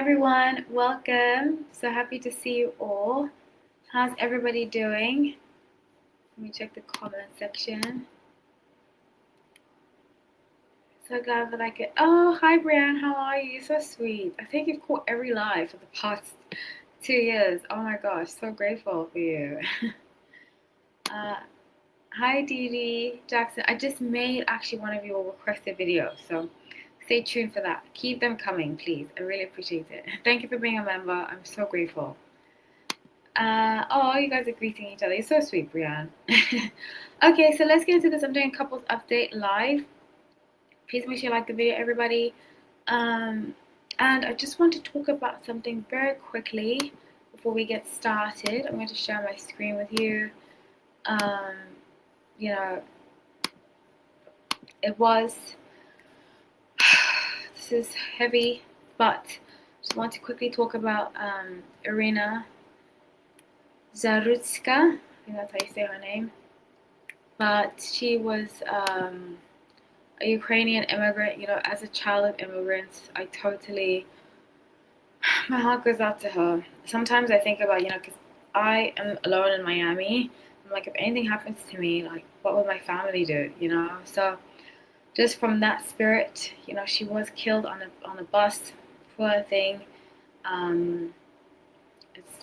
everyone, welcome. So happy to see you all. How's everybody doing? Let me check the comment section. So glad that I could. Oh, hi Brianne, how are you? You're so sweet. I think you've caught every live for the past 2 years. Oh my gosh, so grateful for you. Hi Dee Dee Jackson. I just made actually one of your requested videos, so stay tuned for that. Keep them coming, please. I really appreciate it. Thank you for being a member. I'm so grateful. Oh, you guys are greeting each other. You're so sweet, Brianne. Okay, so let's get into this. I'm doing couples update live. Please make sure you like the video, everybody. And I just want to talk about something very quickly before we get started. I'm going to share my screen with you. You know, it was, this is heavy, but just want to quickly talk about Irina Zarutska. I think that's how you say her name. But she was a Ukrainian immigrant. You know, as a child of immigrants, my heart goes out to her. Sometimes I think about, because I am alone in Miami. I'm like, if anything happens to me, like, what would my family do, So just from that spirit, she was killed on a bus, poor thing.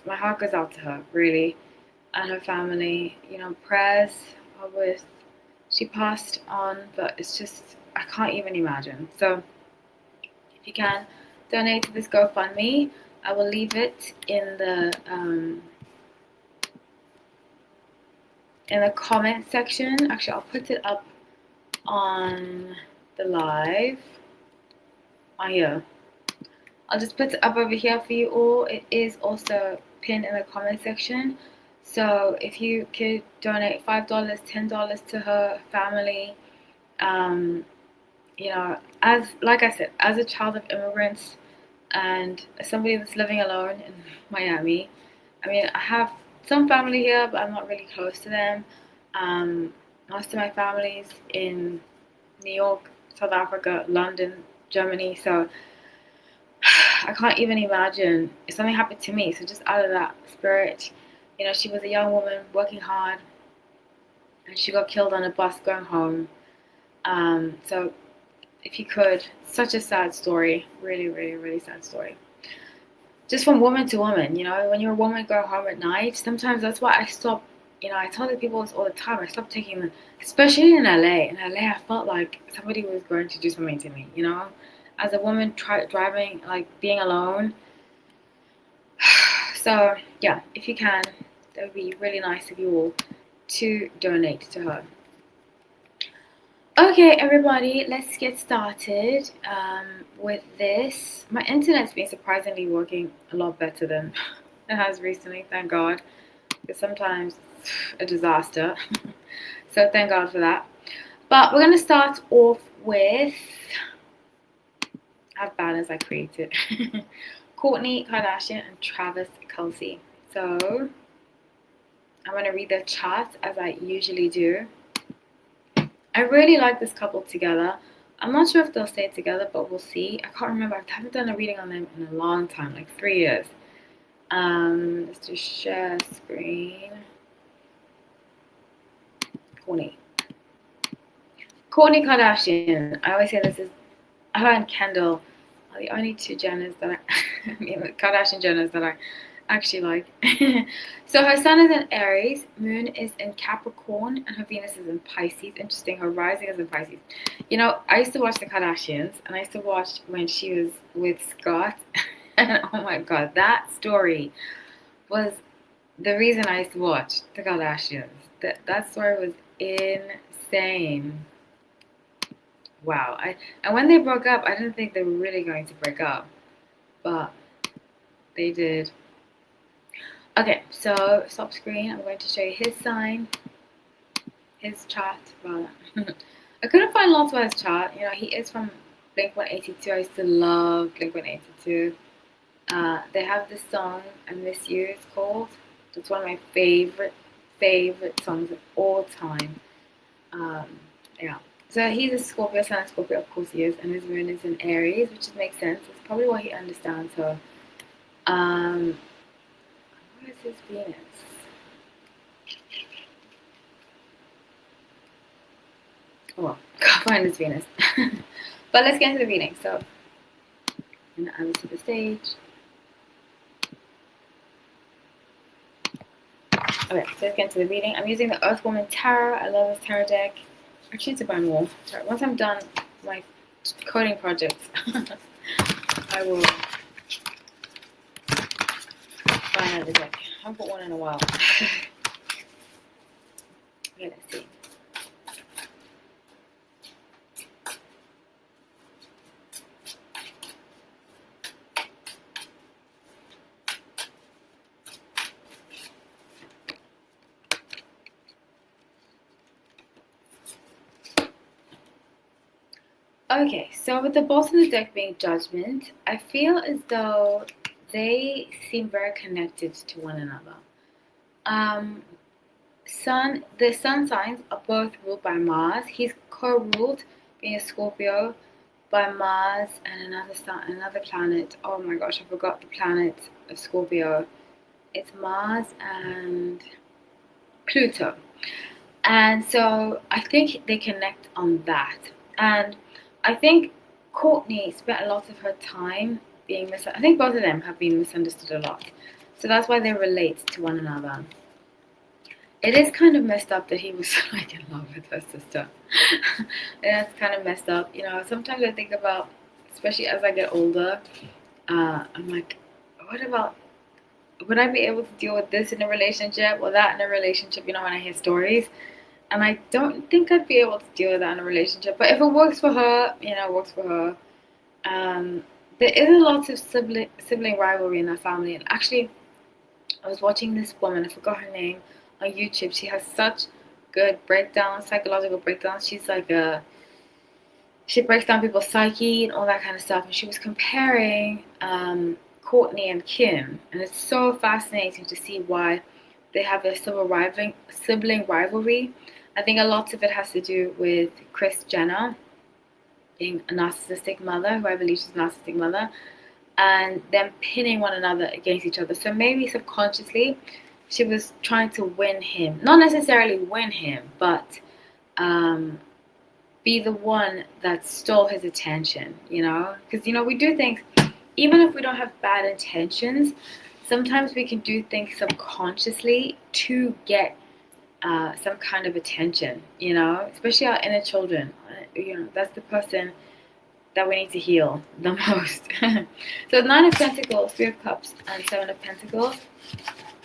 My heart goes out to her, really, and her family. Prayers are with. She passed on, but it's just I can't even imagine. So if you can donate to this GoFundMe, I will leave it in the comment section. Actually, I'll put it up on the live. Oh yeah, I'll just put it up over here for you all. It is also pinned in the comment section. So if you could donate $5, $10 to her family, as like I said, as a child of immigrants and as somebody that's living alone in Miami, I have some family here, but I'm not really close to them. Most of my family's in New York, South Africa, London, Germany, so I can't even imagine if something happened to me. So just out of that spirit, she was a young woman working hard, and she got killed on a bus going home. So if you could, such a sad story, really, really, really sad story. Just from woman to woman, when you're a woman going home at night, sometimes that's why I stop. I tell the people this all the time. I stopped taking them, especially in LA. In LA, I felt like somebody was going to do something to me. As a woman driving, like being alone. So yeah, if you can, that would be really nice of you all to donate to her. Okay, everybody, let's get started with this. My internet's been surprisingly working a lot better than it has recently, thank God. Because sometimes it's a disaster. So thank God for that. But we're going to start off with, as bad as I created, Kourtney Kardashian and Travis Kelce. So I'm going to read their charts as I usually do. I really like this couple together. I'm not sure if they'll stay together, but we'll see. I can't remember. I haven't done a reading on them in a long time, like 3 years. Let's do share screen. Kourtney Kardashian. I always say this is her and Kendall are the only two Jenners that Kardashian Jenners that I actually like. So her sun is in Aries, moon is in Capricorn, and her Venus is in Pisces. Interesting, her rising is in Pisces. I used to watch the Kardashians, and I used to watch when she was with Scott, and oh my God, that story was the reason I used to watch the Kardashians. That story was insane. Wow. And when they broke up, I didn't think they were really going to break up, but they did. Okay, so stop screen. I'm going to show you his sign, his chart, rather. I couldn't find lots about his chart. He is from Blink-182. I used to love Blink-182. They have this song, I Miss You, it's called. It's one of my favorite songs of all time. Yeah. So he's a Scorpio, Sun Scorpio, of course he is, and his moon is in Aries, which makes sense. It's probably why he understands her Where is this Venus? Oh well, can't find this Venus. But let's get into the reading. So I'm gonna add this to the stage. Okay, so let's get into the reading. I'm using the Earth Woman Tarot. I love this tarot deck. Actually, it's a brand new. Sorry, once I'm done my coding projects, I will find another deck. I haven't got one in a while. Okay, let's see. Okay, so with the bottom of the deck being Judgment, I feel as though they seem very connected to one another. The sun signs are both ruled by Mars. He's co-ruled, being a Scorpio, by Mars and another planet. Oh my gosh, I forgot the planet of Scorpio. It's Mars and Pluto. And so I think they connect on that. And I think Kourtney spent a lot of her time being misunderstood. I think both of them have been misunderstood a lot. So that's why they relate to one another. It is kind of messed up that he was like in love with her sister. That's kind of messed up. You know, sometimes I think about, especially as I get older, I'm like, would I be able to deal with this in a relationship or that in a relationship, you know, when I hear stories? And I don't think I'd be able to deal with that in a relationship. But if it works for her, you know, it works for her. There is a lot of sibling rivalry in our family. And actually, I was watching this woman, I forgot her name, on YouTube. She has such good breakdowns, psychological breakdowns. She breaks down people's psyche and all that kind of stuff. And she was comparing Kourtney and Kim. And it's so fascinating to see why they have a sibling rivalry. I think a lot of it has to do with Kris Jenner being a narcissistic mother, who I believe she's a narcissistic mother, and them pinning one another against each other. So maybe subconsciously she was trying to win him. Not necessarily win him, but be the one that stole his attention, you know? Because, you know, we do things, even if we don't have bad intentions, sometimes we can do things subconsciously to get some kind of attention, you know, especially our inner children. You know, that's the person that we need to heal the most. So 9 of Pentacles, 3 of Cups, and 7 of Pentacles,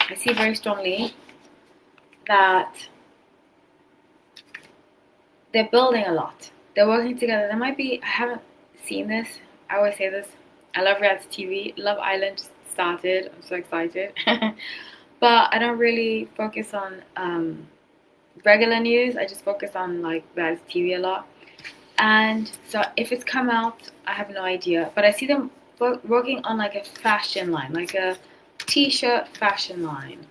I see very strongly that they're building a lot. They're working together. There might be, I haven't seen this. I always say this. I love reality TV. Love Island just started. I'm so excited. But I don't really focus on regular news. I just focus on like reality TV a lot. And so if it's come out, I have no idea. But I see them working on like a fashion line, like a t-shirt fashion line.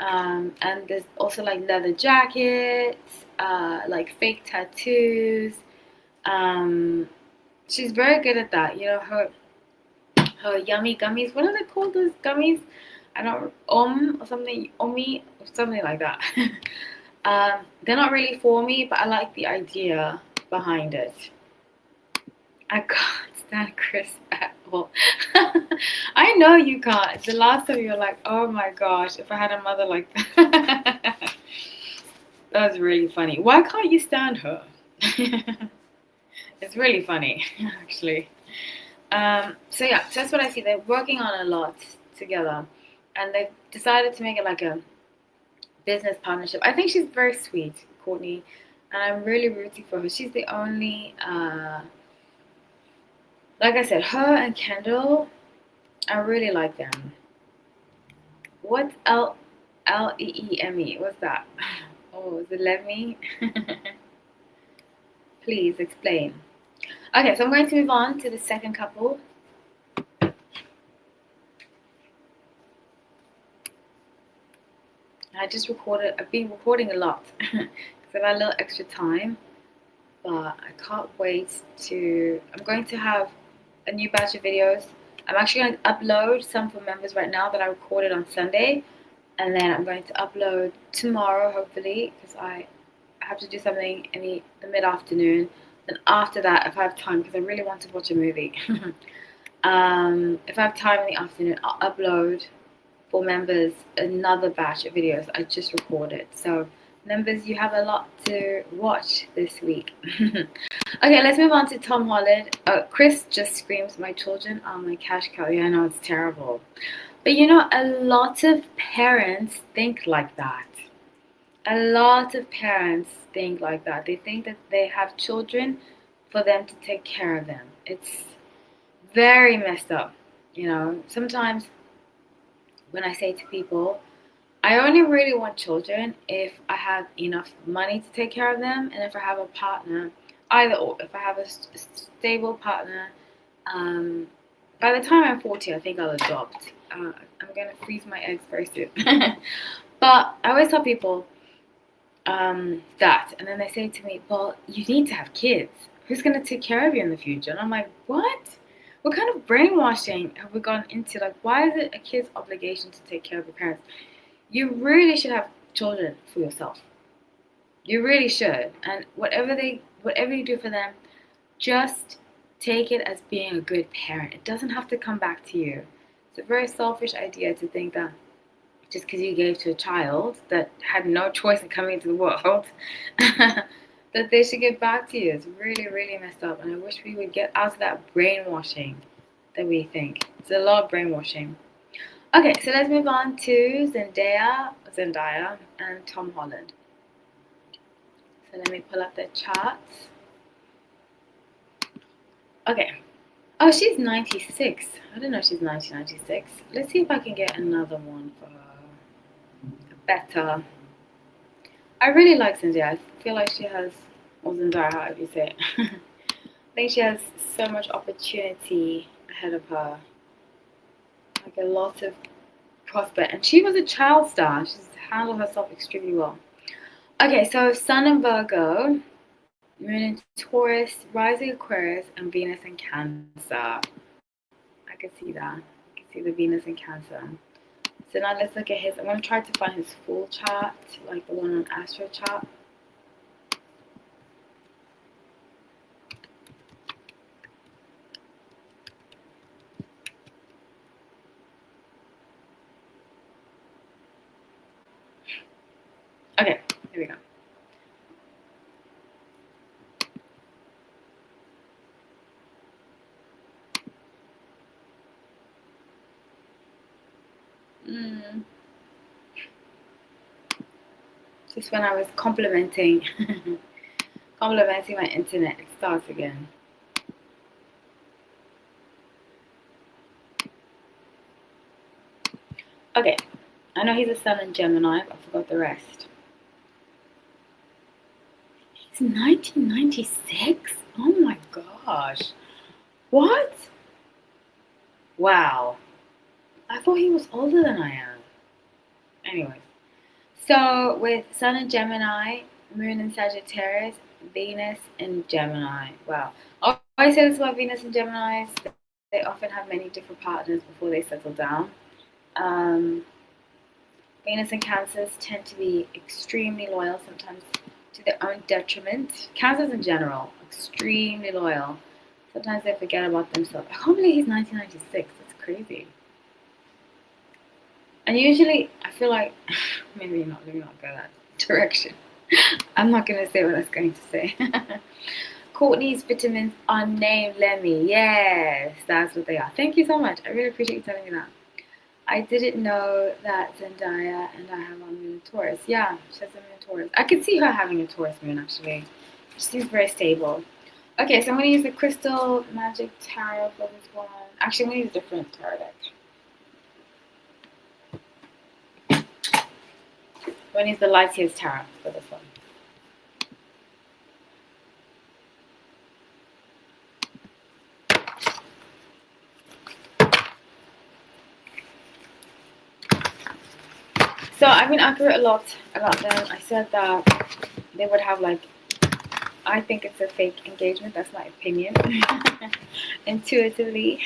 And there's also like leather jackets, like fake tattoos. She's very good at that. You know, her yummy gummies. What are they called? Those gummies? I don't or something, omi or something like that. They're not really for me, but I like the idea behind it. I can't stand Chris at all. I know you can't. The last time you were like, oh my gosh, if I had a mother like that. That's really funny. Why can't you stand her? It's really funny, actually. So yeah, so that's what I see. They're working on a lot together, and they've decided to make it like a business partnership. I think she's very sweet, Kourtney, and I'm really rooting for her. She's the only, like I said, her and Kendall, I really like them. What's Leeme? What's that? Oh, is it Lemmy? Please explain. Okay, so I'm going to move on to the second couple. I've been recording a lot because I've had a little extra time, but I can't wait I'm going to have a new batch of videos I'm actually going to upload some for members right now that I recorded on Sunday, and then I'm going to upload tomorrow, hopefully, because I have to do something in the mid-afternoon. Then after that, if I have time, because I really want to watch a movie, if I have time in the afternoon, I'll upload for members another batch of videos I just recorded. So members, you have a lot to watch this week. Okay, let's move on to Tom Holland. Chris just screams, "My children are my cash cow." Yeah, I know, it's terrible. But you know, a lot of parents think like that. A lot of parents think like that. They think that they have children for them to take care of them. It's very messed up. You know, sometimes when I say to people, I only really want children if I have enough money to take care of them, and if I have a partner, either or. If I have a stable partner, by the time I'm 40, I think I'll adopt. I'm gonna freeze my eggs very soon. But I always tell people that, and then they say to me, "Well, you need to have kids. Who's gonna take care of you in the future?" And I'm like, "What? What kind of brainwashing have we gone into? Like, why is it a kid's obligation to take care of your parents? You really should have children for yourself. You really should. And whatever you do for them, just take it as being a good parent. It doesn't have to come back to you. It's a very selfish idea to think that just because you gave to a child that had no choice in coming into the world, that they should give back to you. It's really, really messed up. And I wish we would get out of that brainwashing that we think. It's a lot of brainwashing. Okay, so let's move on to Zendaya and Tom Holland. So let me pull up the charts. Okay. Oh, she's 96. I don't know if she's 1996. Let's see if I can get another one for her. Better. I really like Zendaya. I feel like she has, or Zendaya, however you say it. I think she has so much opportunity ahead of her. Like a lot of prospect. And she was a child star. She's handled herself extremely well. Okay, so Sun in Virgo, Moon in Taurus, Rising Aquarius, and Venus in Cancer. I can see that. I can see the Venus in Cancer. So now let's look at his. I'm going to try to find his full chart, like the one on Astro Chart. Okay, here we go. Just when I was complimenting my internet, it starts again. Okay, I know he's a Sun in Gemini, but I forgot the rest. He's 1996? Oh my gosh. What? Wow. I thought he was older than I am. Anyways. So with Sun in Gemini, Moon in Sagittarius, Venus in Gemini. Wow. I always say this about Venus and Geminis. They often have many different partners before they settle down. Venus and Cancers tend to be extremely loyal, sometimes to their own detriment. Cancers in general, extremely loyal. Sometimes they forget about themselves. I can't believe he's 1996. That's crazy. And usually, I feel like, maybe not, let me not go that direction. I'm not going to say what I was going to say. Kourtney's vitamins are named Lemmy. Yes, that's what they are. Thank you so much. I really appreciate you telling me that. I didn't know that Zendaya and I have a moon in Taurus. Yeah, she has a moon in Taurus. I could see her having a Taurus moon, actually. She seems very stable. Okay, so I'm going to use the Crystal Magic Tarot for this one. Actually, I'm going to use a different tarot deck. I'm going to use the Lightyear's Tarot for this one. So I've been accurate a lot about them. I said that they would have like, I think it's a fake engagement. That's my opinion. Intuitively.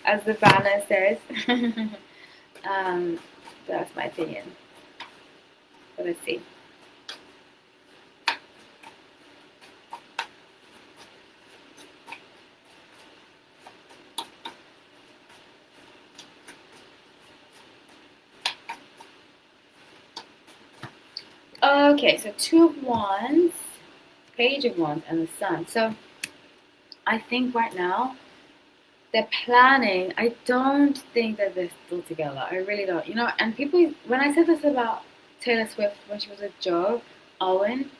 as the banner says. um, that's my opinion. But let's see. Okay, so Two of Wands, Page of Wands, and the Sun. So I think right now they're planning. I don't think that they're still together. I really don't. You know, and people, when I said this about Taylor Swift when she was with Joe Owen,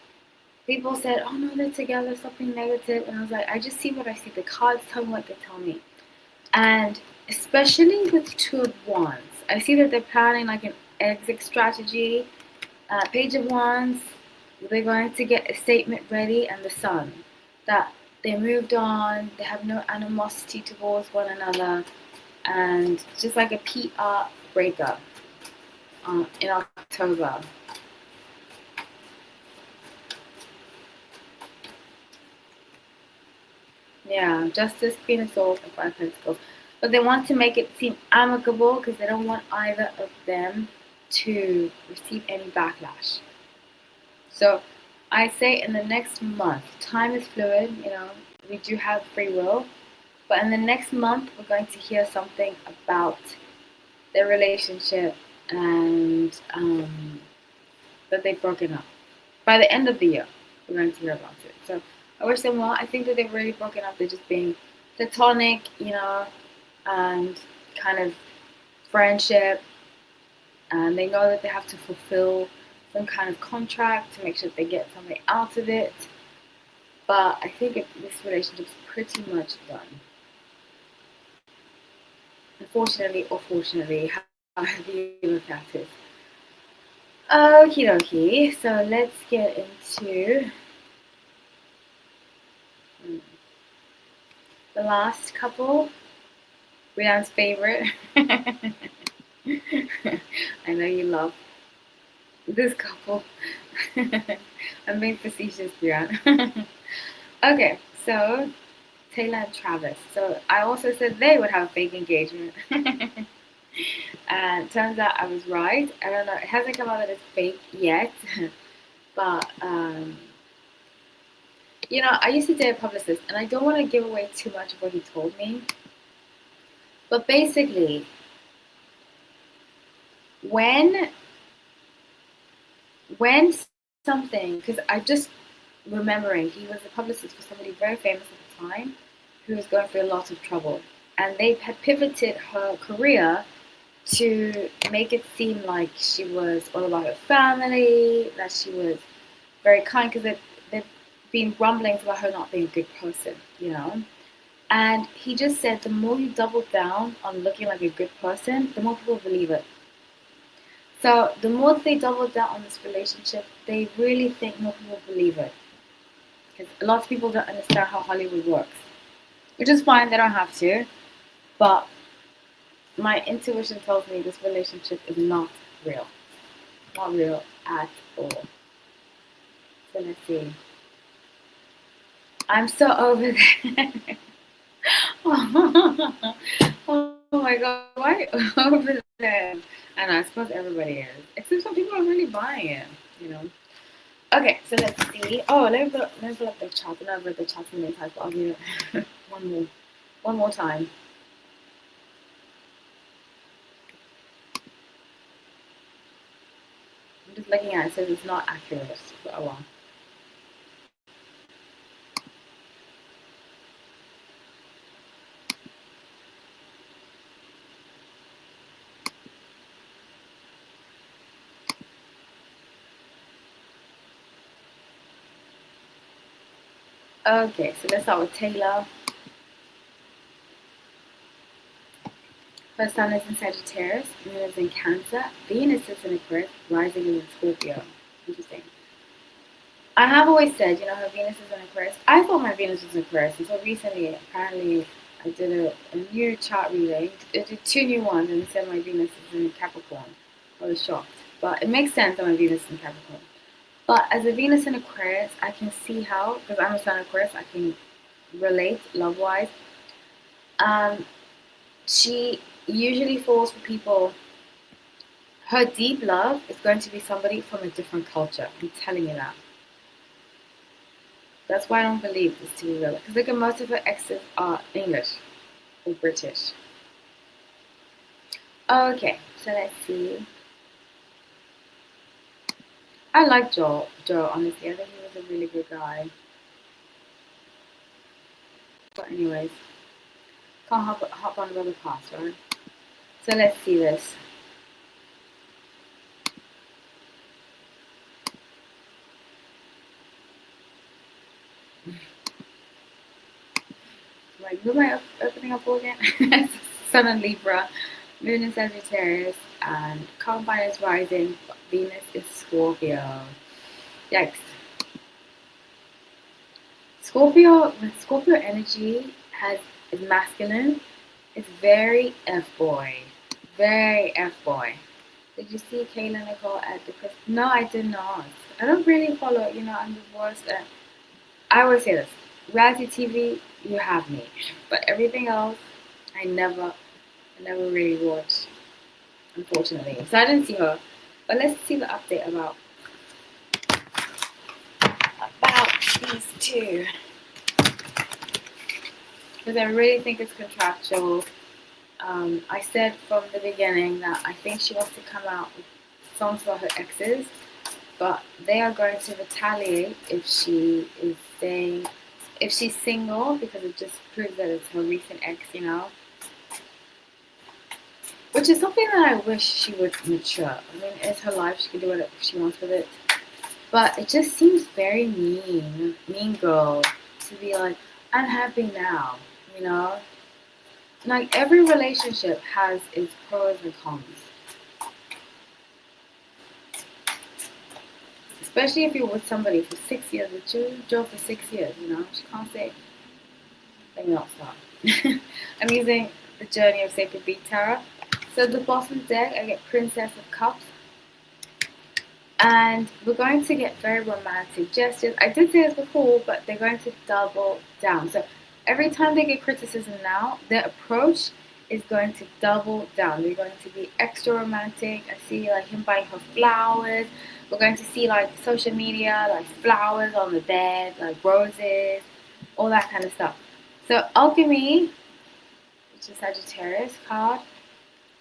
people said, "Oh no, they're together. Stop being negative." And I was like, I just see what I see. The cards tell me what they tell me, and especially with Two of Wands, I see that they're planning like an exit strategy. Page of Wands, they're going to get a statement ready, and the Sun, that they moved on, they have no animosity towards one another, and just like a PR breakup in October. Yeah, Justice, Queen of Swords, and Five of Pentacles. But they want to make it seem amicable because they don't want either of them to receive any backlash. So I say in the next month, time is fluid, you know, we do have free will, but in the next month, we're going to hear something about their relationship and that they've broken up. By the end of the year, we're going to hear about it. So I wish them well. I think that they've really broken up. They're just being platonic, you know, and kind of friendship. And they know that they have to fulfill some kind of contract to make sure that they get something out of it. But I think this relationship's pretty much done. Unfortunately or fortunately, however you look at it. Okie dokie, so let's get into the last couple. Brianne's favorite. I know you love this couple. I'm being facetious, Brianne. Okay, so Taylor and Travis. So I also said they would have a fake engagement. And turns out I was right. I don't know. It hasn't come out that it's fake yet. But, you know, I used to date a publicist. And I don't want to give away too much of what he told me. But basically, when something, because I just remembering he was a publicist for somebody very famous at the time who was going through a lot of trouble. And they had pivoted her career to make it seem like she was all about her family, that she was very kind, because there'd been rumblings about her not being a good person, you know. And he just said the more you double down on looking like a good person, the more people believe it. So the more they double down on this relationship, they really think more people believe it. Because a lot of people don't understand how Hollywood works. Which is fine, they don't have to. But my intuition tells me this relationship is not real. Not real at all. So let's see. I'm so over there. Oh my god, why over there? And I suppose everybody is. Except some people are really buying it, you know. Okay, so let's see. Oh, let me pull up the chat. I never read the chat many times, but I'll do it one more time. I'm just looking at it, it says it's not accurate, but oh well. Okay, so let's start with Taylor. Her sun is in Sagittarius, Moon is in Cancer, Venus is in Aquarius, rising in Scorpio. Interesting. I have always said, you know, her Venus is in Aquarius. I thought my Venus was in Aquarius until recently. Apparently, I did a new chart reading. I did 2 new ones, and it said my Venus is in Capricorn. I was shocked, but it makes sense that my Venus is in Capricorn. But as a Venus in Aquarius, I can see how, because I'm a Sun Aquarius, I can relate love-wise. she usually falls for people. Her deep love is going to be somebody from a different culture. I'm telling you that. That's why I don't believe this to be real. Because look at most of her exes are English or British. Okay, so let's see. I like Joe, honestly. I think he was a really good guy. But anyways, can't hop on another pass, right? So let's see this. Like, who am I opening up for again? Sun and Libra, Moon in Sagittarius, and Combine is rising, Venus is Scorpio. Yikes. Scorpio, when Scorpio energy is masculine, it's very F-boy. Very F-boy. Did you see Kayla Nicole at the Christmas? No, I did not. I don't really follow, I'm divorced. I always say this. Reality TV, you have me. But everything else, I never really watched, unfortunately. So I didn't see her. But let's see the update about these two. Because I really think it's contractual. I said from the beginning that I think she wants to come out with songs for her exes, but they are going to retaliate if she is saying, if she's single, because it just proves that it's her recent ex, which is something that I wish she would mature. I mean, it's her life, she can do whatever she wants with it, but it just seems very mean girl to be like, I'm happy now, like every relationship has its pros and cons. Especially if you're with somebody for 6 years, with Joe for 6 years, she can't say, let me not start. I'm using the Journey of Sacred Beat Tarot. So the bottom deck, I get Princess of Cups. And we're going to get very romantic gestures. I did say this before, but they're going to double down. So every time they get criticism now, their approach is going to double down. They're going to be extra romantic. I see like him buying her flowers. We're going to see like social media, like flowers on the bed, like roses, all that kind of stuff. So Alchemy, which is Sagittarius card,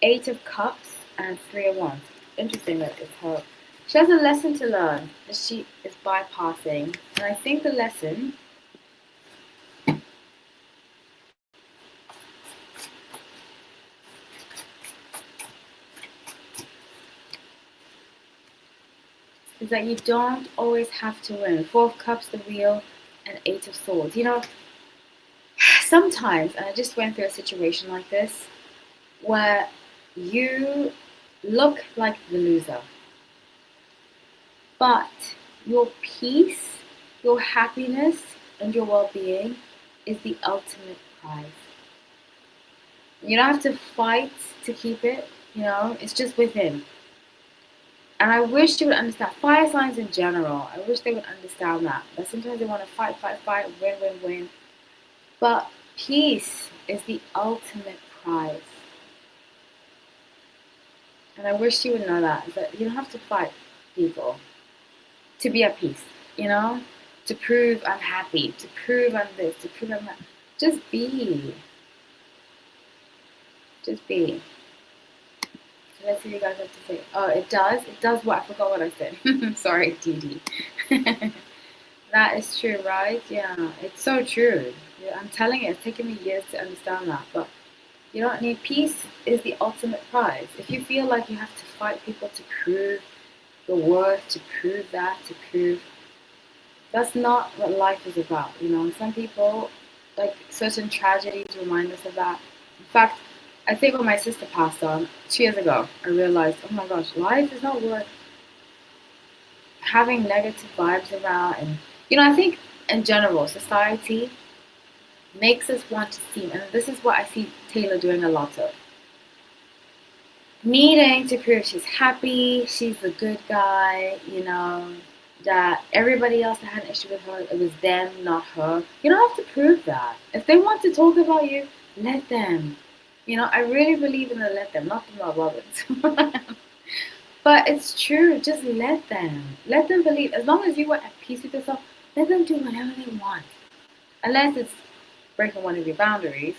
8 of Cups and 3 of Wands. Interesting that it's her. She has a lesson to learn that she is bypassing. And I think the lesson is that you don't always have to win. 4 of Cups, the Wheel, and 8 of Swords. Sometimes, and I just went through a situation like this, where you look like the loser. But your peace, your happiness, and your well-being is the ultimate prize. You don't have to fight to keep it, it's just within. And I wish you would understand, fire signs in general, I wish they would understand that. But sometimes they want to fight, win. But peace is the ultimate prize. And I wish you would know that you don't have to fight people to be at peace, to prove I'm happy, to prove I'm this, to prove I'm that. Just be. Just be. Let's see what you guys have to say. Oh, it does what? I forgot what I said. Sorry, Dee. That is true, right? Yeah, it's so true. Yeah, I'm telling you, it's taken me years to understand that. But you don't need peace is the ultimate prize. If you feel like you have to fight people to prove your worth, to prove that, that's not what life is about. Some people, like certain tragedies remind us of that. In fact, I think when my sister passed on 2 years ago, I realized, oh my gosh, life is not worth having negative vibes around. And, I think in general, society makes us want to seem, and this is what I see Taylor doing a lot of, needing to prove she's happy, she's the good guy, that everybody else that had an issue with her, it was them, not her. You don't have to prove that. If they want to talk about you, let them. You know, I really believe in the let them, not the Roberts. But it's true. Just let them. Let them believe. As long as you are at peace with yourself, let them do whatever they want. Unless it's breaking one of your boundaries.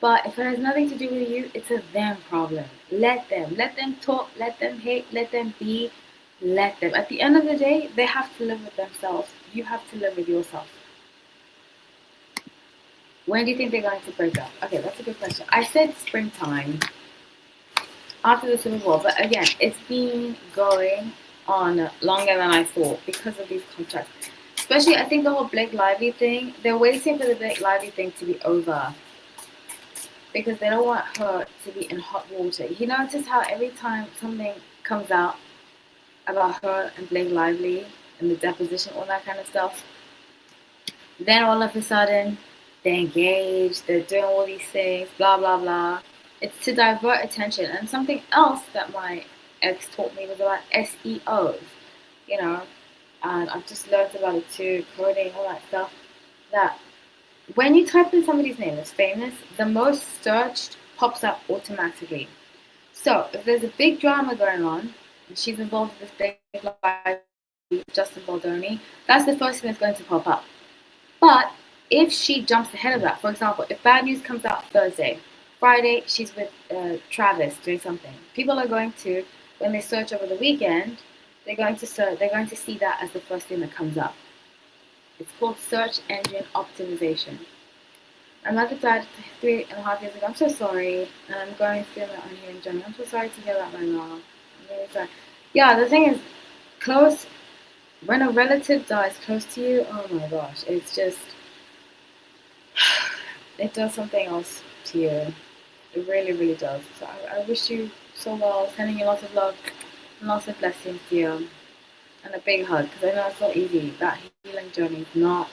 But if it has nothing to do with you, it's a them problem. Let them. Let them talk. Let them hate. Let them be. Let them. At the end of the day, they have to live with themselves. You have to live with yourself. When do you think they're going to break up? Okay, that's a good question. I said springtime after the Super Bowl, but again, it's been going on longer than I thought because of these contracts. Especially, I think the whole Blake Lively thing, they're waiting for the Blake Lively thing to be over because they don't want her to be in hot water. You notice how every time something comes out about her and Blake Lively and the deposition, all that kind of stuff, then all of a sudden they're engaged, they're doing all these things, blah blah blah. It's to divert attention. And something else that my ex taught me was about SEOs, you know, and I've just learned about it too, coding, all that stuff. That when you type in somebody's name that's famous, the most searched pops up automatically. So if there's a big drama going on, and she's involved with this big life, Justin Baldoni, that's the first thing that's going to pop up. But if she jumps ahead of that, for example, if bad news comes out Thursday, Friday she's with Travis doing something, people are going to, when they search over the weekend, they're going to see that as the first thing that comes up. It's called search engine optimization. My mother died 3.5 years ago. I'm so sorry, and I'm going through my own healing journey. I'm so sorry to hear that, my mom. I'm really sorry. Yeah, the thing is, close when a relative dies close to you, oh my gosh, it's just it does something else to you. It really, really does. So I wish you so well. Sending you lots of love and lots of blessings to you, and a big hug because I know it's not easy. That healing journey is not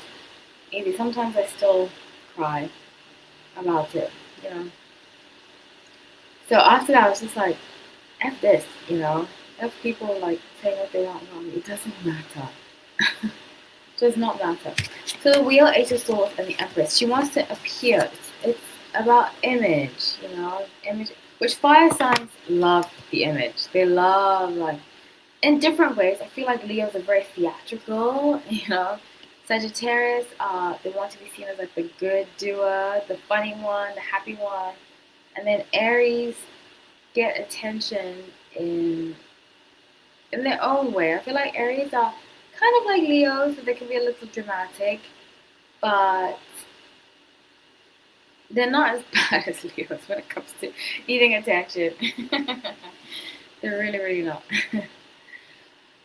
easy. Sometimes I still cry about it, you know. So after that, I was just like, F this, you know. F people like saying what they want about me. It doesn't matter. Does not matter. So the wheel, Ace of Swords, and the Empress. She wants to appear. It's about image, you know, image. Which fire signs love the image. They love like in different ways. I feel like Leos are very theatrical, you know. Sagittarius, they want to be seen as like the good doer, the funny one, the happy one, and then Aries get attention in their own way. I feel like Aries are kind of like Leos, so they can be a little dramatic, but they're not as bad as Leos when it comes to needing attention. They're really, really not.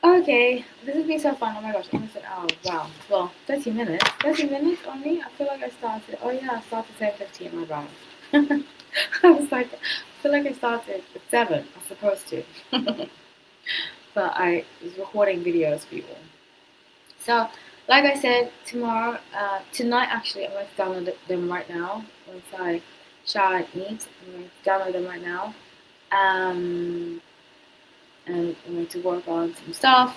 Okay, this has been so fun. Oh my gosh, almost an hour. Wow. Well, 30 minutes. 30 minutes only? I feel like I started. Oh yeah, I started at 7:15. My bad. I was like, I feel like I started at 7. I was supposed to. But I was recording videos for you all. So, like I said, tonight actually, I'm going to download them right now. Once I shower and eat, I'm going to download them right now. And I'm going to work on some stuff.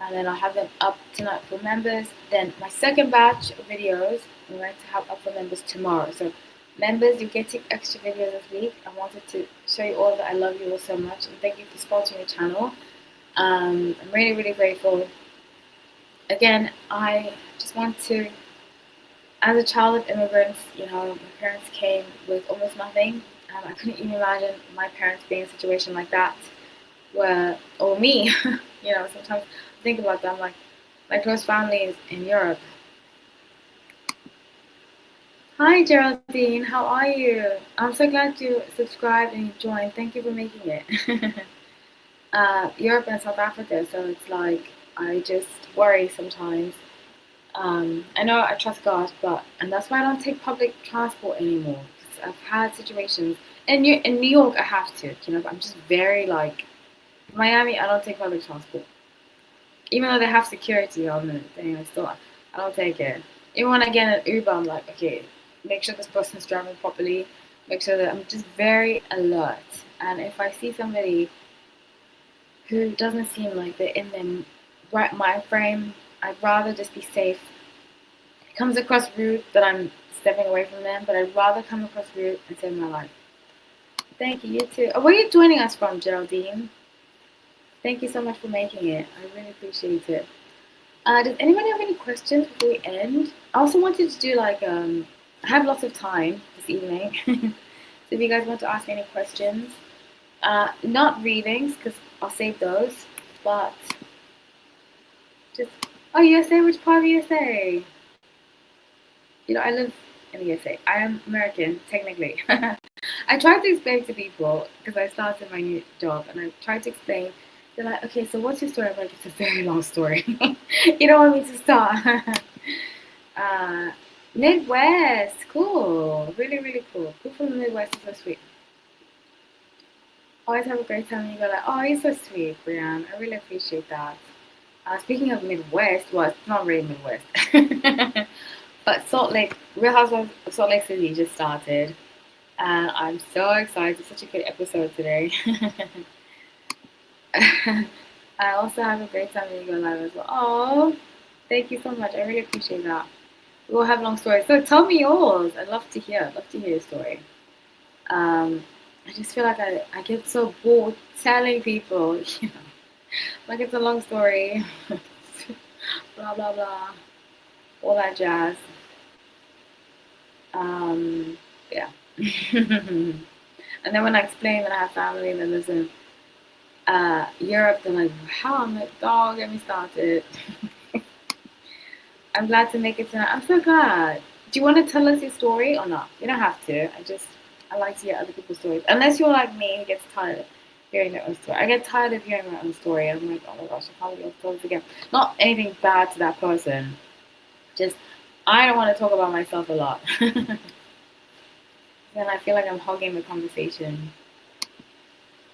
And then I'll have them up tonight for members. Then my second batch of videos, I'm going to have up for members tomorrow. So, members, you're getting extra videos this week. I wanted to show you all that I love you all so much. And thank you for sponsoring the channel. I'm really, really grateful. Again, I just want to, as a child of immigrants, you know, my parents came with almost nothing. I couldn't even imagine my parents being in a situation like that, where, or me, you know, sometimes I think about them, like, my close family is in Europe. Hi Geraldine, how are you? I'm so glad you subscribed and you joined. Thank you for making it. Europe and South Africa, so it's like, I just worry sometimes. I know I trust God, and that's why I don't take public transport anymore. Because I've had situations in New York. I have to, you know, but I'm just very like Miami. I don't take public transport, even though they have security on the thing. I don't take it. Even when I get an Uber, I'm like, okay, make sure this person's driving properly. Make sure that I'm just very alert. And if I see somebody who doesn't seem like they're in their right mind frame, I'd rather just be safe. It comes across rude that I'm stepping away from them, but I'd rather come across rude and save my life. Thank you. You too. Where are you joining us from, Geraldine? Thank you so much for making it. I really appreciate it. Does anybody have any questions before we end? I also wanted to do like I have lots of time this evening, so if you guys want to ask any questions, not readings because I'll save those, but just USA. Which part of USA? You know, I live in the USA. I am American technically. I tried to explain to people because I started my new job, and I tried to explain. They're like, okay, so what's your story? I'm like, it's a very long story. You don't want me to start. uh, Midwest, cool, really, really cool. People from the Midwest is so sweet. Always have a great time, and you go like, oh, you're so sweet, Brianne. I really appreciate that. Speaking of Midwest, well, it's not really Midwest, but Salt Lake, Real Housewives of Salt Lake City just started, and I'm so excited. Such a good episode today. I also have a great time when you go live as well. Oh, thank you so much. I really appreciate that. We all have long stories. So tell me yours. I'd love to hear. I'd love to hear your story. I just feel like I get so bored telling people, you know, like it's a long story. Blah, blah, blah. All that jazz. Yeah. And then when I explain that I have family that lives in Europe, they're like, how? I'm like, dog, get me started. I'm glad to make it tonight. I'm so glad. Do you want to tell us your story or not? You don't have to. I like to hear other people's stories. Unless you're like me who gets tired of hearing their own story. I get tired of hearing my own story. And I'm like, oh my gosh, I can't believe I've this again. Not anything bad to that person. Just, I don't want to talk about myself a lot. Then I feel like I'm hogging the conversation.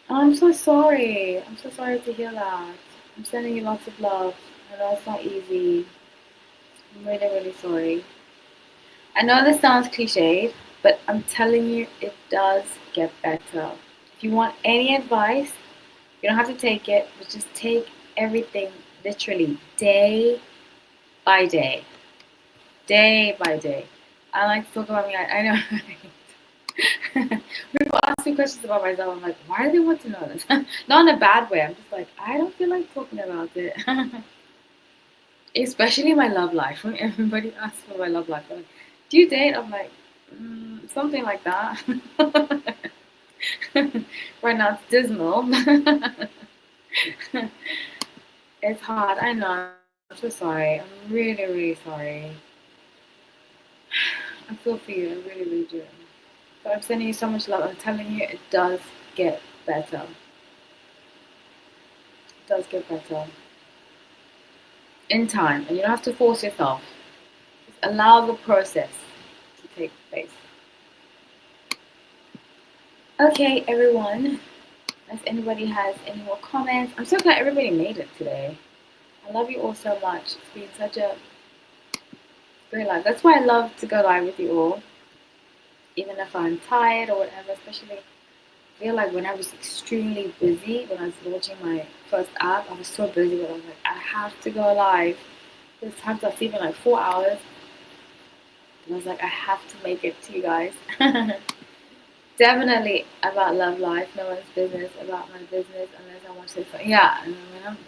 Oh, I'm so sorry. I'm so sorry to hear that. I'm sending you lots of love. I know it's not easy. I'm really, really sorry. I know this sounds cliched, but I'm telling you, it does get better. If you want any advice, you don't have to take it, but just take everything literally day by day. Day by day. I like to talk about me. I know. People ask me questions about myself. I'm like, why do they want to know this? Not in a bad way. I'm just like, I don't feel like talking about it. Especially my love life. When everybody asks for my love life, I'm like, do you date? I'm like, something like that. Right now it's dismal. It's hard. I know. I'm so sorry. I'm really, really sorry. I feel for you. I really, really do. But I'm sending you so much love. I'm telling you, it does get better. It does get better. In time. And you don't have to force yourself. Just allow the process to take place. Okay, everyone. If anybody has any more comments, I'm so glad everybody made it today. I love you all so much. It's been such a great live. That's why I love to go live with you all. Even if I'm tired or whatever, especially I feel like when I was extremely busy, when I was launching my first app, I was so busy that I was like, I have to go live. There's times I was sleeping like 4 hours. And I was like, I have to make it to you guys. Definitely about love life, no one's business about my business unless I want to say something. Yeah, and when I'm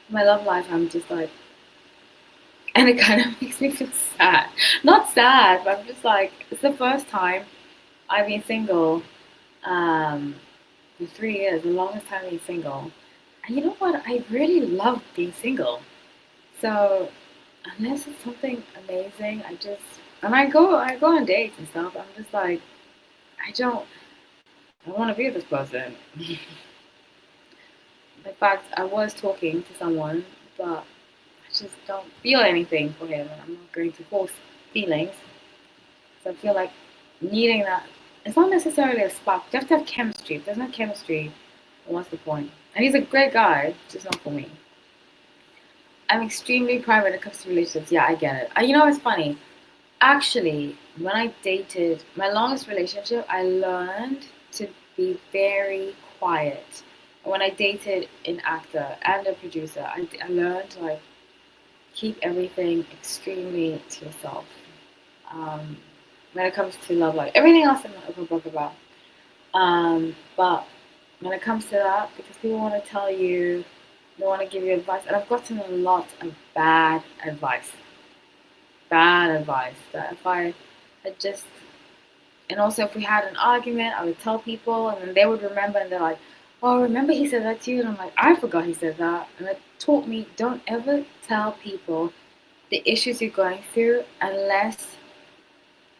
my love life, I'm just like, and it kind of makes me feel sad. Not sad, but I'm just like, it's the first time I've been single for 3 years, the longest time I've been single. And you know what? I really love being single. So unless it's something amazing, and I go on dates and stuff. I'm just like, I want to be with this person. In fact, I was talking to someone, but I just don't feel anything for him, and I'm not going to force feelings. So I feel like needing that. It's not necessarily a spark. You have to have chemistry. If there's no chemistry, then what's the point? And he's a great guy, just not for me. I'm extremely private when it comes to relationships. Yeah, I get it. You know, it's funny. Actually, when I dated my longest relationship, I learned to be very quiet. When I dated an actor and a producer, I learned to like keep everything extremely to yourself. When it comes to love life, everything else I'm an open book about. But when it comes to that, because people want to tell you, they want to give you advice, and I've gotten a lot of bad advice that if I had just, and also if we had an argument, I would tell people, and then they would remember, and they're like, "Oh, remember he said that to you?" And I'm like, "I forgot he said that," and it taught me don't ever tell people the issues you're going through unless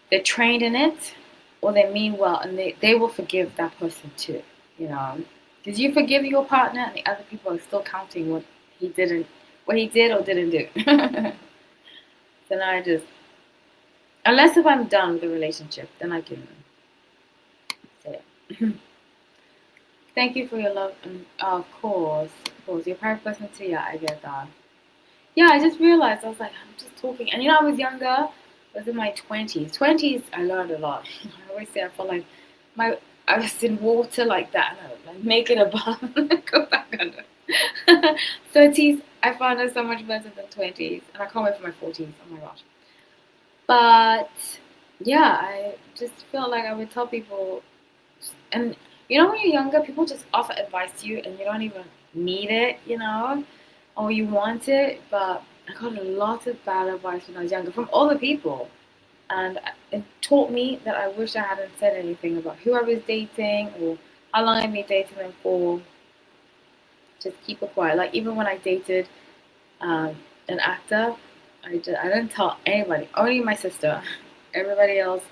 they're trained in it or they mean well, and they will forgive that person too, you know. Because you forgive your partner and the other people are still counting what he did or didn't do. So now I just, unless if I'm done with the relationship, then I can say it. Thank you for your love, and of course, you're a private person too. Yeah, I get that. Yeah, I just realized I was like, I'm just talking, and I was younger. I was in my twenties. Twenties, I learned a lot. I always say I felt like I was in water like that, and I would like make it above and then go back under. 30s, I found it so much better than 20s, and I can't wait for my 40s. Oh my gosh! But yeah, I just felt like I would tell people, and when you're younger, people just offer advice to you, and you don't even need it, or you want it. But I got a lot of bad advice when I was younger from other people, and it taught me that I wish I hadn't said anything about who I was dating or how long I'd been dating them for. Just keep it quiet. Like even when I dated an actor, I didn't tell anybody, only my sister. Everybody else,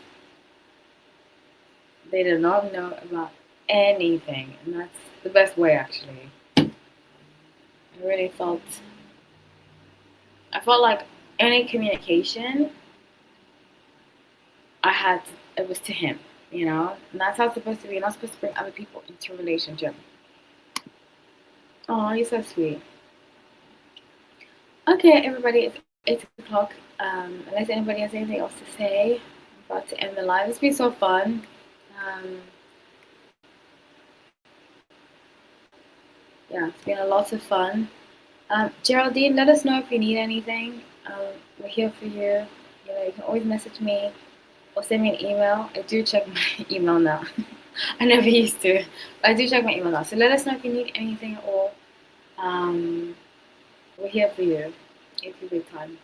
they did not know about anything, and that's the best way actually. I really I felt like any communication it was to him, and that's how it's supposed to be. You're not supposed to bring other people into a relationship. Oh, you're so sweet. Okay, everybody, it's 8 o'clock. Unless anybody has anything else to say, I'm about to end the live. It's been so fun. Um, yeah, it's been a lot of fun. Geraldine, let us know if you need anything. We're here for you. You can always message me or send me an email. I do check my email now. I never used to, but I do check my email now. So let us know if you need anything at all. Um, we're here for you if you need time.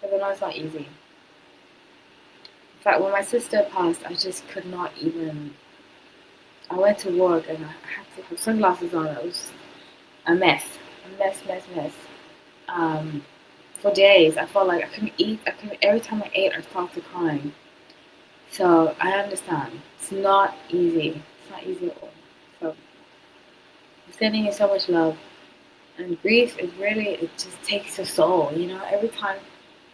Because I know it's not easy. In fact, when my sister passed, I just could not even. I went to work and I had to have sunglasses on. It was a mess. A mess. Um, for days, I felt like I couldn't eat. Every time I ate, I started crying. So I understand. It's not easy. It's not easy at all. So I'm sending you so much love. And grief is really, it just takes your soul. Every time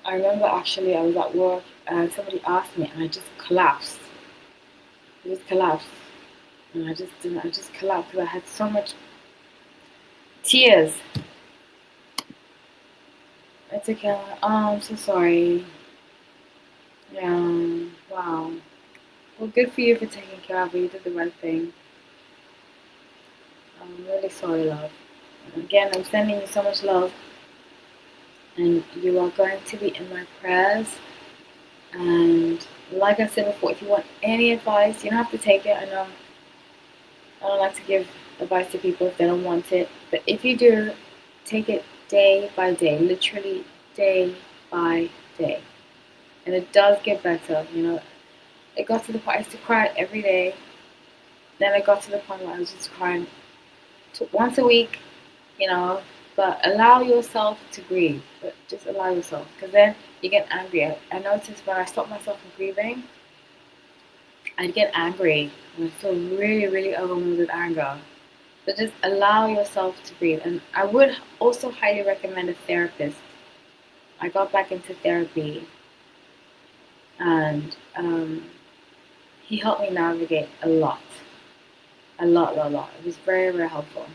I remember actually I was at work and somebody asked me and I just collapsed. I just collapsed. And I just collapsed because I had so much tears. It's okay. Oh, I'm so sorry. Yeah. Wow. Well, good for you for taking care of her. You did the right thing. I'm really sorry, love. And again, I'm sending you so much love. And you are going to be in my prayers. And like I said before, if you want any advice, you don't have to take it. I know I don't like to give advice to people if they don't want it. But if you do, take it day by day, literally day by day. And it does get better. It got to the point I used to cry every day. Then I got to the point where I was just crying once a week, but allow yourself to grieve. But just allow yourself, because then you get angry. I noticed when I stopped myself from grieving, I'd get angry and I feel really, really overwhelmed with anger. So just allow yourself to breathe. And I would also highly recommend a therapist. I got back into therapy, and he helped me navigate a lot. A lot, lot, lot. It was very, very helpful.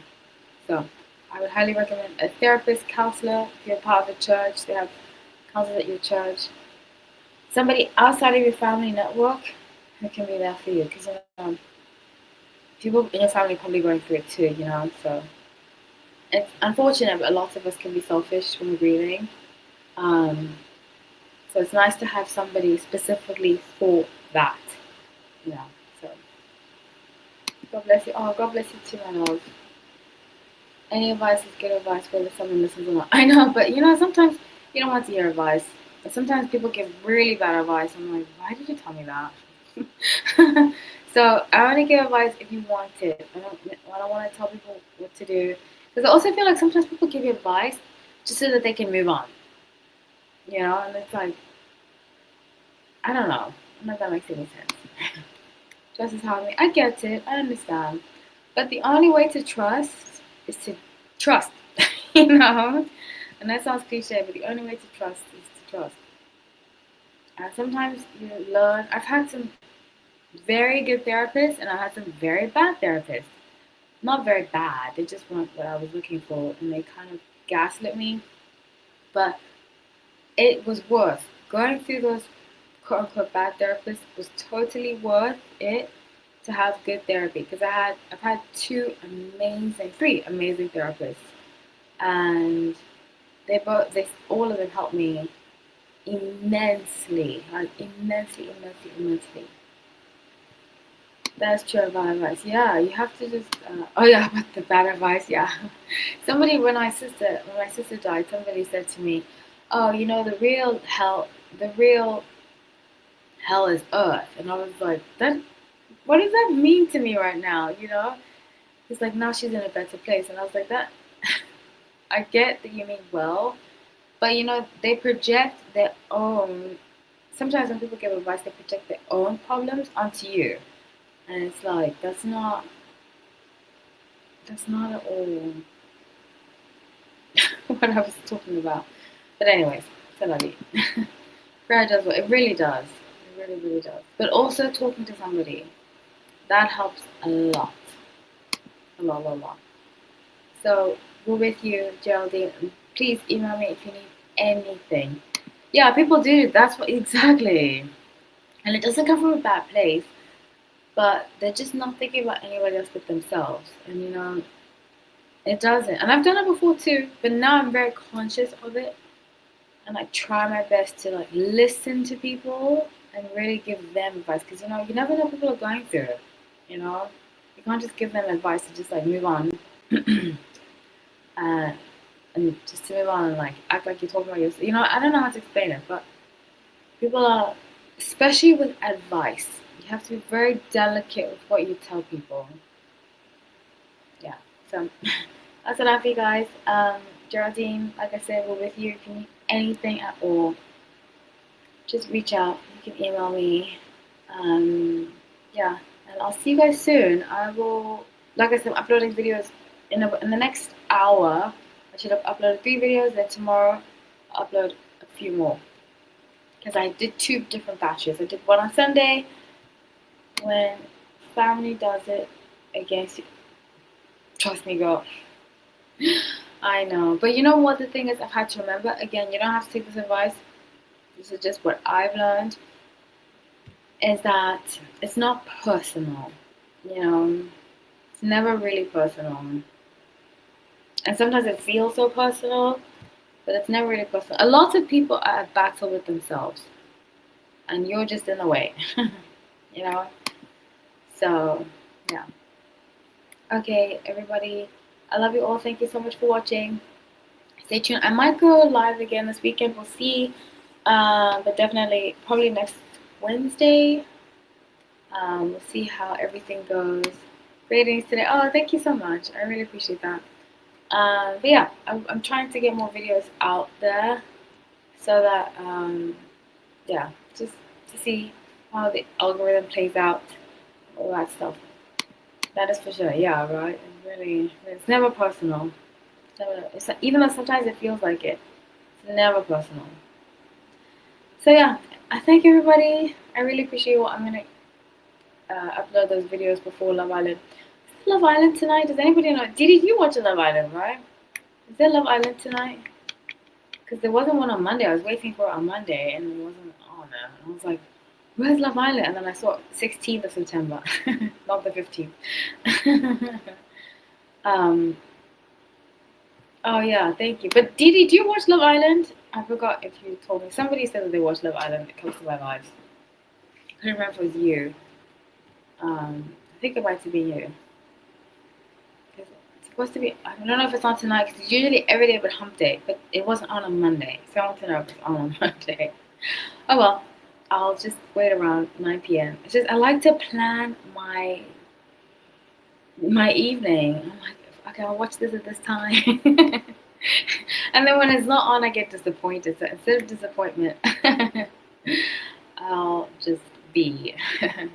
So I would highly recommend a therapist, counselor. If you're part of the church, they have counselors at your church. Somebody outside of your family network who can be there for you. Because people in your family are probably going through it too, So it's unfortunate, but a lot of us can be selfish when we're grieving. So it's nice to have somebody specifically for that. So God bless you. Oh, God bless you too, my love. Any advice is good advice, whether someone listens or not. I know, but sometimes you don't want to hear advice. And sometimes people give really bad advice. I'm like, why did you tell me that? So I only give advice if you want it. I don't want to tell people what to do. Because I also feel like sometimes people give you advice just so that they can move on. And it's like, I don't know. I don't know if that makes any sense. Just as how I get it. I understand. But the only way to trust is to trust. And that sounds cliche, but the only way to trust is to trust. And sometimes you learn. I've had some very good therapists, and I had some very bad therapists. Not very bad. They just weren't what I was looking for, and they kind of gaslit me. But it was worth going through those quote unquote bad therapists. Was totally worth it to have good therapy, because I've had three amazing therapists, and all of them helped me immensely, like immensely. That's true about advice. Yeah, you have to just. Oh yeah, about the bad advice. Yeah, somebody when my sister died, somebody said to me, "Oh, the real hell is Earth," and I was like, "That, what does that mean to me right now?" It's like now she's in a better place, and I was like, "That, I get that you mean well, but they project their own. Sometimes when people give advice, they project their own problems onto you." And it's like, that's not at all what I was talking about. But anyways, c'est la vie. Prayer does what it really does. It really, really does. But also talking to somebody, that helps a lot. A lot. So we're with you, Geraldine. Please email me if you need anything. Yeah, people do. That's what exactly. And it doesn't come from a bad place, but they're just not thinking about anybody else but themselves. And it doesn't. And I've done it before too, but now I'm very conscious of it. And I try my best to listen to people and really give them advice. Because you never know what people are going through. You can't just give them advice and just move on. And just to move on and act like you're talking about yourself. I don't know how to explain it, but people are, especially with advice, you have to be very delicate with what you tell people. Yeah, so that's what I feel, guys. Geraldine, like I said, we're with you. If you need anything at all, just reach out. You can email me. Yeah, and I'll see you guys soon. I will, like I said, I'm uploading videos in the next hour. I should have uploaded 3 videos. Then tomorrow, I'll upload a few more. Because I did 2 different batches. I did one on Sunday. When family does it against you, trust me, girl. I know. But you know what the thing is, I've had to remember, again, you don't have to take this advice. This is just what I've learned. Is that it's not personal. It's never really personal. And sometimes it feels so personal, but it's never really personal. A lot of people are at battle with themselves. And you're just in the way. So, yeah. Okay, everybody. I love you all. Thank you so much for watching. Stay tuned. I might go live again this weekend. We'll see. But definitely, probably next Wednesday. We'll see how everything goes. Ratings today. Oh, thank you so much. I really appreciate that. But yeah, I'm trying to get more videos out there so that, yeah, just to see how the algorithm plays out, all that stuff. That is for sure. Yeah, right. It's never personal. Even though sometimes it feels like it, it's never personal. So yeah, I thank everybody. I really appreciate what I'm gonna upload those videos before Love Island. Is Love Island tonight? Does anybody know? Did you watch Love Island, right? Is there Love Island tonight? Because there wasn't one on Monday. I was waiting for it on Monday and it wasn't on there. And I was like, where's Love Island? And then I saw 16th of September, not the 15th. Oh yeah, thank you. But Didi, do you watch Love Island? I forgot if you told me. Somebody said that they watched Love Island. It comes to my lives. I couldn't remember if it was you. I think it might be you. It's supposed to be, I don't know if it's on tonight, because usually every day but hump day, but it wasn't on a Monday, so I want to know if it's on Monday. Oh well, I'll just wait around 9 p.m. It's just, I like to plan my evening. I'm like, okay, I'll watch this at this time. And then when it's not on, I get disappointed. So instead of disappointment, I'll just be, okay.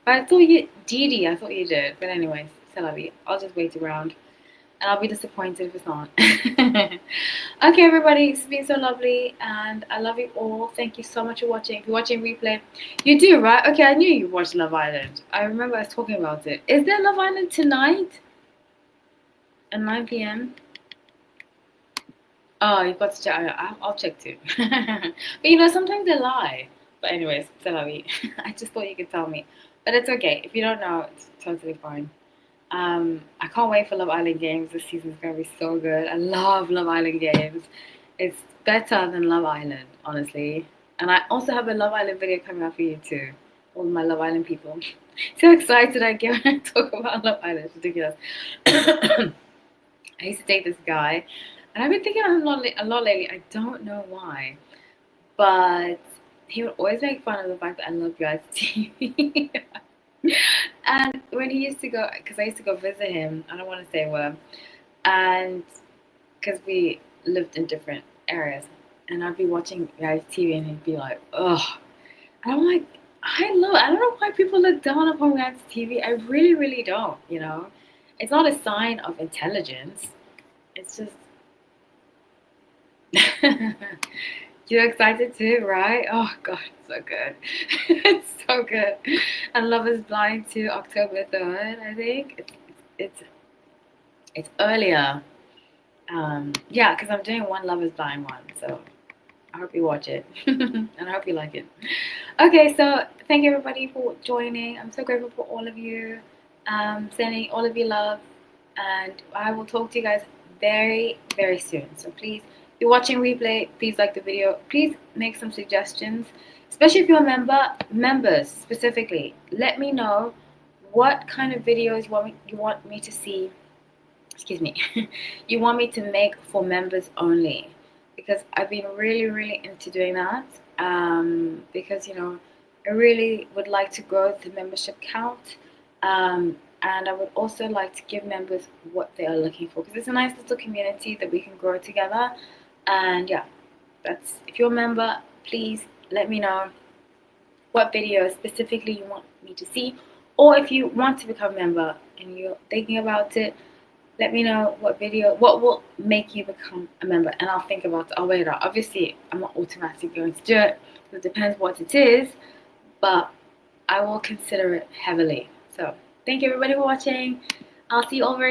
But I thought Dee, I thought you did. But anyways, c'est la vie. I'll just wait around. And I'll be disappointed if it's not. Okay, everybody, it's been so lovely, and I love you all. Thank you so much for watching. If you're watching replay, you do, right? Okay, I knew you watched Love Island. I remember us talking about it. Is there Love Island tonight at 9 p.m.? Oh, you've got to check. I'll check too. But sometimes they lie. But anyways, c'est la vie. I just thought you could tell me. But it's okay. If you don't know, it's totally fine. I can't wait for Love Island games. This season's gonna be so good. I love Love Island games. It's better than Love Island, honestly. And I also have a Love Island video coming out for you too. All my Love Island people. So excited I get when I talk about Love Island. It's ridiculous. I used to date this guy, and I've been thinking of him a lot lately. I don't know why, but he would always make fun of the fact that I love reality TV. And when he used to go, because I used to go visit him, I don't want to say where, and because we lived in different areas, and I'd be watching reality TV, and he'd be like, ugh. And I'm like, I don't know why people look down upon reality TV. I really, really don't, It's not a sign of intelligence. It's just, you're excited too, right? Oh God, it's so good. It's so good. And Love is Blind too, October 3rd, I think. It's earlier. Yeah, because I'm doing one Love is Blind one, so I hope you watch it. And I hope you like it. Okay, so thank you everybody for joining. I'm so grateful for all of you. Sending all of you love, and I will talk to you guys very, very soon. So please, if you're watching replay, please like the video. Please make some suggestions, especially if you're members specifically. Let me know what kind of videos you want me to see. Excuse me. You want me to make for members only, because I've been really, really into doing that. Because I really would like to grow the membership count. And I would also like to give members what they are looking for, because it's a nice little community that we can grow together. And yeah, if you're a member, please let me know what videos specifically you want me to see, or if you want to become a member and you're thinking about it, let me know what will make you become a member, and I'll think about it. I'll weigh it out. Obviously, I'm not automatically going to do it. It depends what it is, but I will consider it heavily. So thank you everybody for watching. I'll see you all very